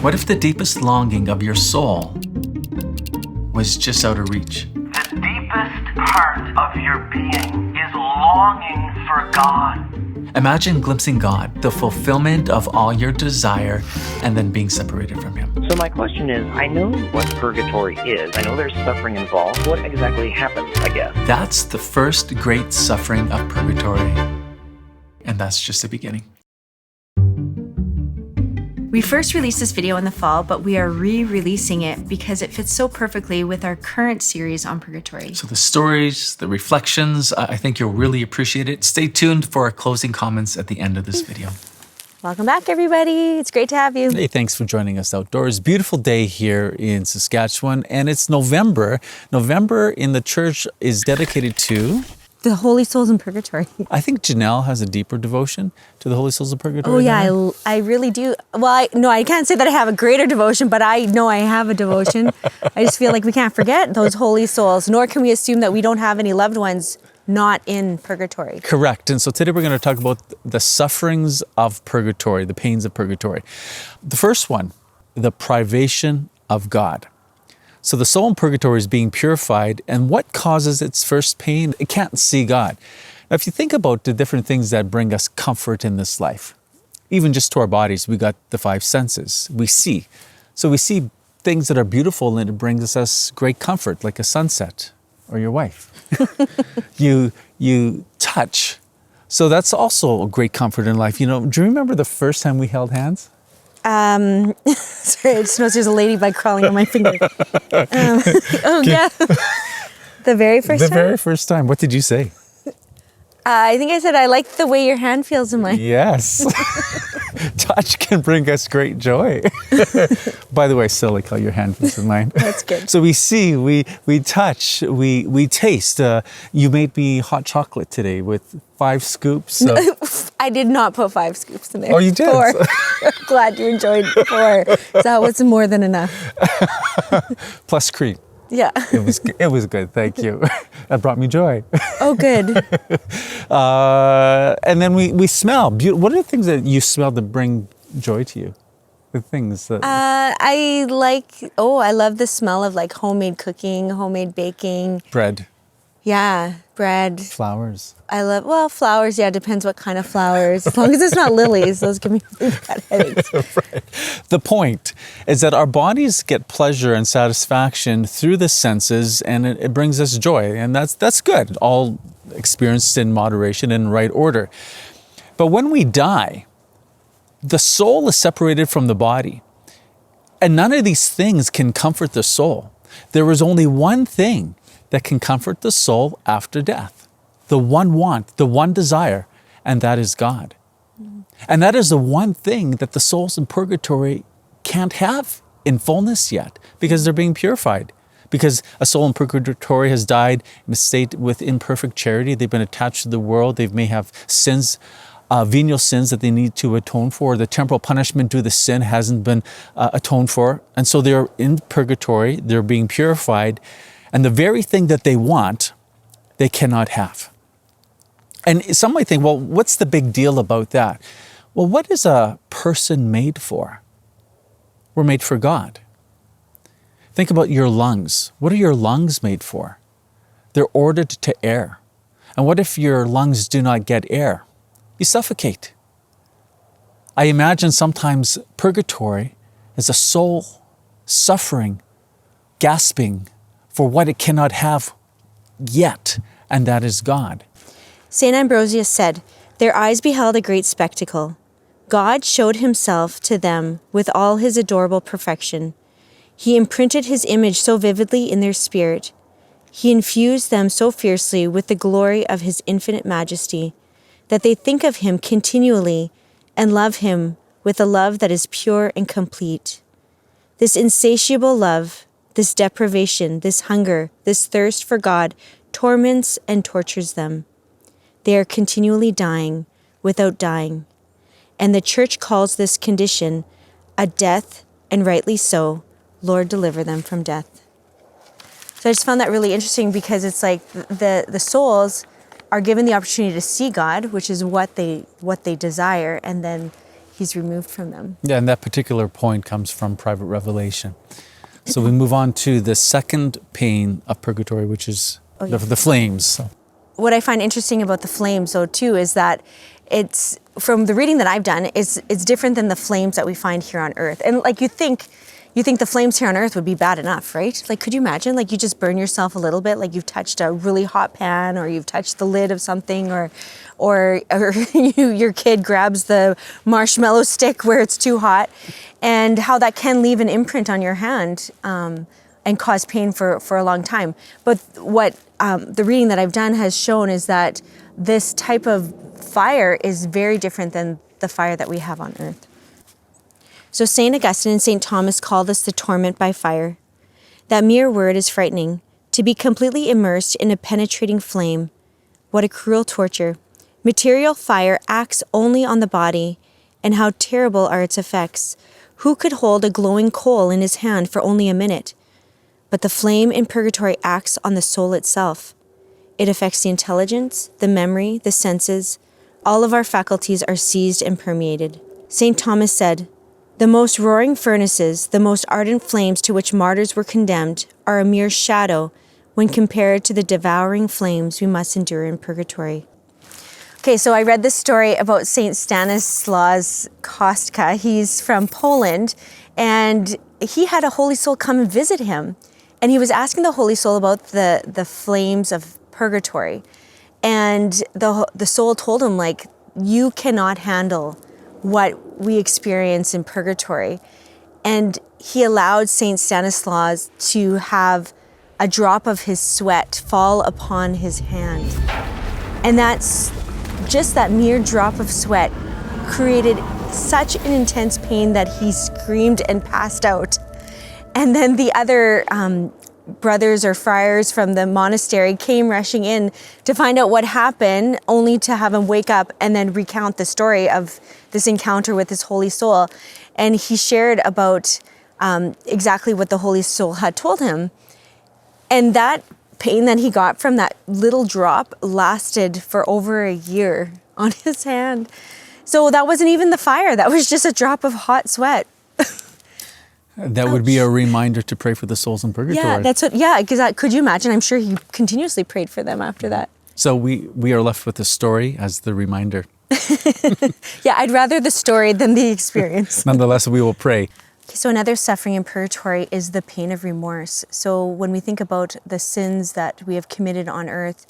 What if the deepest longing of your soul was just out of reach? The deepest part of your being is longing for God. Imagine glimpsing God, the fulfillment of all your desire, and then being separated from Him. So my question is, I know what purgatory is. I know there's suffering involved. What exactly happens, I guess? That's the first great suffering of purgatory. And that's just the beginning. We first released this video in the fall, but we are re-releasing it because it fits so perfectly with our current series on purgatory. So the stories, the reflections, I think you'll really appreciate it. Stay tuned for our closing comments at the end of this video. Welcome back, everybody. It's great to have you. Hey, thanks for joining us outdoors. Beautiful day here in Saskatchewan, and it's November. November in the church is dedicated to... The Holy Souls in Purgatory. I think Janelle has a deeper devotion to the Holy Souls of Purgatory. Oh yeah, I really do. Well, I can't say that I have a greater devotion, but I know I have a devotion. I just feel like we can't forget those holy souls, nor can we assume that we don't have any loved ones not in purgatory. Correct. And so today we're going to talk about the sufferings of purgatory, the pains of purgatory. The first one, the privation of God. So the soul in purgatory is being purified, and what causes its first pain? It can't see God. Now, if you think about the different things that bring us comfort in this life, even just to our bodies, we got the five senses. We see. So we see things that are beautiful, and it brings us great comfort, like a sunset or your wife. You touch. So that's also a great comfort in life. You know, do you remember the first time we held hands? Sorry, I just noticed there's a ladybug crawling on my finger. Oh yeah, the very first time. The very first time. What did you say? I think I said I like the way your hand feels in mine. Yes. Touch can bring us great joy. By the way, still like how your hand feels in mine. That's good. So we see, we touch, we taste. You made me hot chocolate today with 5 scoops. I did not put 5 scoops in there. Oh, you did? 4. I'm glad you enjoyed 4. So that was more than enough. Plus cream. Yeah. It was good. Thank you. That brought me joy. Oh, good. And then we smell. What are the things that you smell that bring joy to you? The things that... I love the smell of like homemade cooking, homemade baking. Bread. Yeah, bread. Flowers. I love, flowers, yeah, depends what kind of flowers. As long as it's not lilies, those give me really bad headaches. Right. The point is that our bodies get pleasure and satisfaction through the senses, and it brings us joy, and that's good, all experienced in moderation and right order. But when we die, the soul is separated from the body, and none of these things can comfort the soul. There is only one thing that can comfort the soul after death. The one want, the one desire, and that is God. And that is the one thing that the souls in purgatory can't have in fullness yet, because they're being purified. Because a soul in purgatory has died in a state with imperfect charity. They've been attached to the world. They may have sins, venial sins that they need to atone for. The temporal punishment due to the sin hasn't been atoned for. And so they're in purgatory. They're being purified. And the very thing that they want, they cannot have. And some might think, well, what's the big deal about that? Well, what is a person made for? We're made for God. Think about your lungs. What are your lungs made for? They're ordered to air. And what if your lungs do not get air? You suffocate. I imagine sometimes purgatory is a soul suffering, gasping for what it cannot have yet, and that is God. St. Ambrosius said, "Their eyes beheld a great spectacle. God showed himself to them with all his adorable perfection. He imprinted his image so vividly in their spirit. He infused them so fiercely with the glory of his infinite majesty that they think of him continually and love him with a love that is pure and complete. This insatiable love, this deprivation, this hunger, this thirst for God torments and tortures them. They are continually dying without dying. And the Church calls this condition a death, and rightly so. Lord, deliver them from death." So I just found that really interesting, because it's like the souls are given the opportunity to see God, which is what they desire, and then he's removed from them. Yeah, and that particular point comes from private revelation. So we move on to the second pain of purgatory, which is the flames. So. What I find interesting about the flames, though, too, is that it's, from the reading that I've done, it's different than the flames that we find here on earth. And like you think the flames here on earth would be bad enough, right? Like, could you imagine, like, you just burn yourself a little bit, like you've touched a really hot pan, or you've touched the lid of something, or your kid grabs the marshmallow stick where it's too hot, and how that can leave an imprint on your hand and cause pain for a long time. But what the reading that I've done has shown is that this type of fire is very different than the fire that we have on earth. So St. Augustine and St. Thomas call this the torment by fire. That mere word is frightening. To be completely immersed in a penetrating flame. What a cruel torture. Material fire acts only on the body, and how terrible are its effects. Who could hold a glowing coal in his hand for only a minute? But the flame in purgatory acts on the soul itself. It affects the intelligence, the memory, the senses. All of our faculties are seized and permeated. St. Thomas said, "The most roaring furnaces, the most ardent flames to which martyrs were condemned, are a mere shadow when compared to the devouring flames we must endure in purgatory." Okay, so I read this story about St. Stanislaus Kostka. He's from Poland, and he had a holy soul come and visit him. And he was asking the holy soul about the flames of purgatory. And the soul told him, like, you cannot handle what we experience in purgatory. And he allowed St. Stanislaus to have a drop of his sweat fall upon his hand. And that's just that mere drop of sweat created such an intense pain that he screamed and passed out. And then the other brothers or friars from the monastery came rushing in to find out what happened, only to have him wake up and then recount the story of this encounter with his holy soul. And he shared about exactly what the holy soul had told him. And that pain that he got from that little drop lasted for over a year on his hand. So that wasn't even the fire. That was just a drop of hot sweat. That would be a reminder to pray for the souls in purgatory. Yeah, that's what. Yeah, because could you imagine? I'm sure he continuously prayed for them after that. So we are left with the story as the reminder. Yeah, I'd rather the story than the experience. Nonetheless, we will pray. Okay, so another suffering in purgatory is the pain of remorse. So when we think about the sins that we have committed on earth,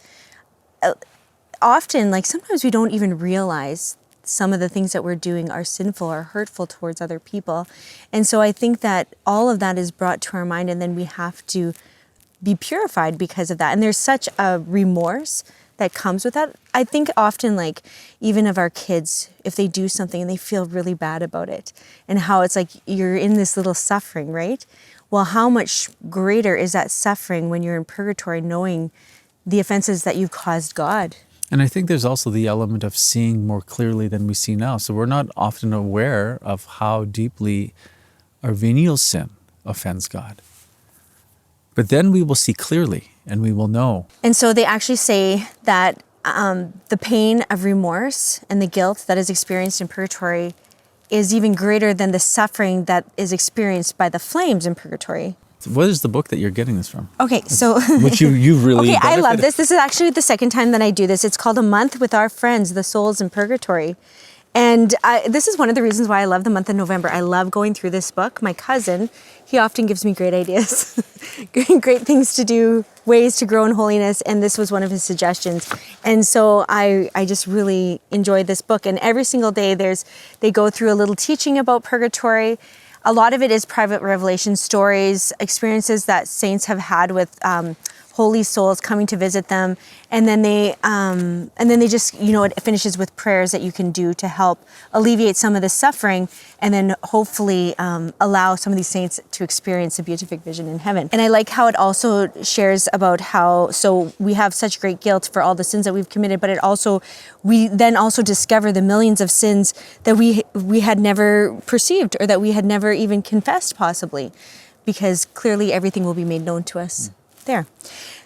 often, like sometimes we don't even realize some of the things that we're doing are sinful or hurtful towards other people. And so I think that all of that is brought to our mind, and then we have to be purified because of that. And there's such a remorse that comes with that. I think often, like, even of our kids, if they do something and they feel really bad about it, and how it's like you're in this little suffering, right? Well, how much greater is that suffering when you're in purgatory, knowing the offenses that you've caused God? And I think there's also the element of seeing more clearly than we see now. So we're not often aware of how deeply our venial sin offends God. But then we will see clearly and we will know. And so they actually say that the pain of remorse and the guilt that is experienced in purgatory is even greater than the suffering that is experienced by the flames in purgatory. What is the book that you're getting this from? Okay, so... Which you really... Okay, I love this. This is actually the second time that I do this. It's called A Month with Our Friends, the Souls in Purgatory. And this is one of the reasons why I love the month of November. I love going through this book. My cousin, he often gives me great ideas, great things to do, ways to grow in holiness, and this was one of his suggestions. And so I just really enjoyed this book. And every single day they go through a little teaching about purgatory. A lot of it is private revelation stories, experiences that saints have had with holy souls coming to visit them, and then they just, you know, it finishes with prayers that you can do to help alleviate some of the suffering, and then hopefully allow some of these saints to experience a beatific vision in heaven. And I like how it also shares about how, so we have such great guilt for all the sins that we've committed, but we then also discover the millions of sins that we had never perceived, or that we had never even confessed, possibly, because clearly everything will be made known to us there.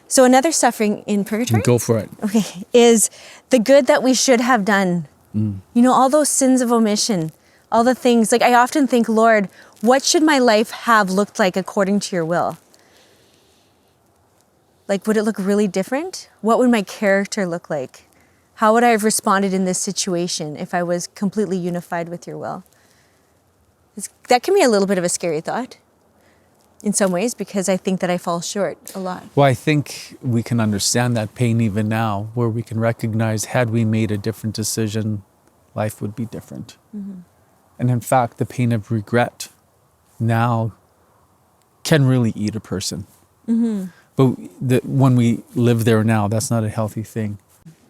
So another suffering in purgatory, Go for it. okay, is the good that we should have done. You know, all those sins of omission, All the things, like I often think, Lord, what should my life have looked like according to your will? Like, would it look really different? What would my character look like? How would I have responded in this situation if I was completely unified with your will? That can be a little bit of a scary thought in some ways, because I think that I fall short a lot. Well, I think we can understand that pain even now, where we can recognize, had we made a different decision, life would be different. And in fact, the pain of regret now can really eat a person. But when we live there now, that's not a healthy thing.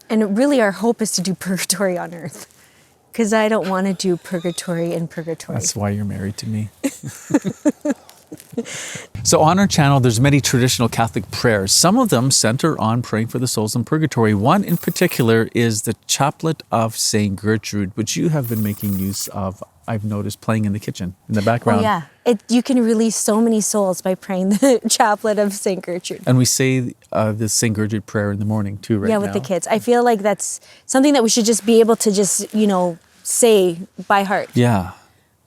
And really our hope is to do purgatory on earth, because I don't want to do purgatory in purgatory. That's why you're married to me. So on our channel, there's many traditional Catholic prayers. Some of them center on praying for the souls in purgatory. One in particular is the Chaplet of St. Gertrude, which you have been making use of, I've noticed, playing in the kitchen in the background. Oh yeah, you can release so many souls by praying the Chaplet of St. Gertrude. And we say the St. Gertrude prayer in the morning too, right now. Yeah, with the kids. I feel like that's something that we should just be able to just, say by heart. Yeah.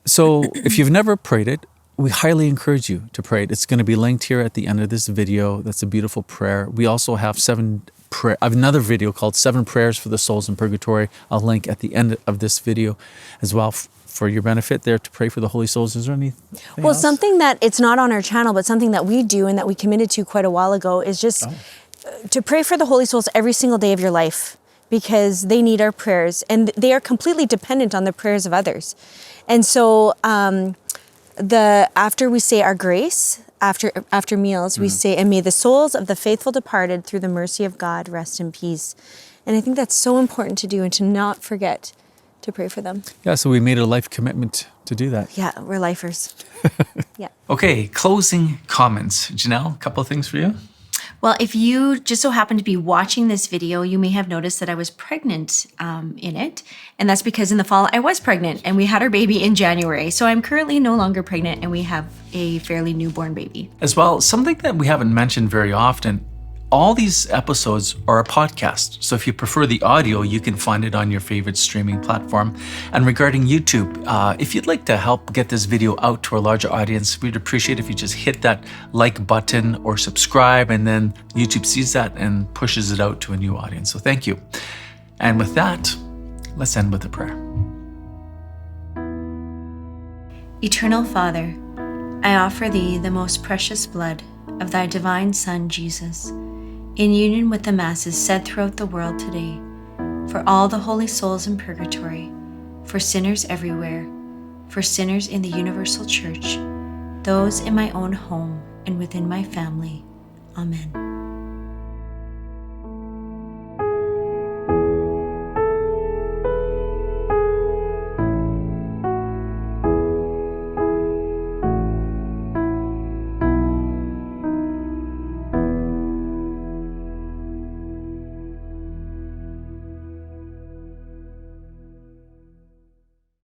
So if you've never prayed it, we highly encourage you to pray it. It's going to be linked here at the end of this video. That's a beautiful prayer. We also have I have another video called 7 Prayers for the Souls in Purgatory. I'll link at the end of this video as well for your benefit there to pray for the holy souls. Is there anything else? Something that it's not on our channel, but something that we do and that we committed to quite a while ago is just to pray for the holy souls every single day of your life, because they need our prayers and they are completely dependent on the prayers of others. And so after we say our grace, after meals, we say, and may the souls of the faithful departed through the mercy of God rest in peace. And I think that's so important to do and to not forget to pray for them. Yeah, so we made a life commitment to do that. Yeah, we're lifers. Yeah. Okay, closing comments. Janelle, a couple of things for you. Well, if you just so happen to be watching this video, you may have noticed that I was pregnant in it. And that's because in the fall I was pregnant and we had our baby in January. So I'm currently no longer pregnant and we have a fairly newborn baby. As well, something that we haven't mentioned very often, all these episodes are a podcast. So if you prefer the audio, you can find it on your favorite streaming platform. And regarding YouTube, if you'd like to help get this video out to a larger audience, we'd appreciate if you just hit that like button or subscribe, and then YouTube sees that and pushes it out to a new audience. So thank you. And with that, let's end with a prayer. Eternal Father, I offer thee the most precious blood of thy divine Son, Jesus, in union with the masses said throughout the world today, for all the holy souls in purgatory, for sinners everywhere, for sinners in the universal church, those in my own home and within my family. Amen.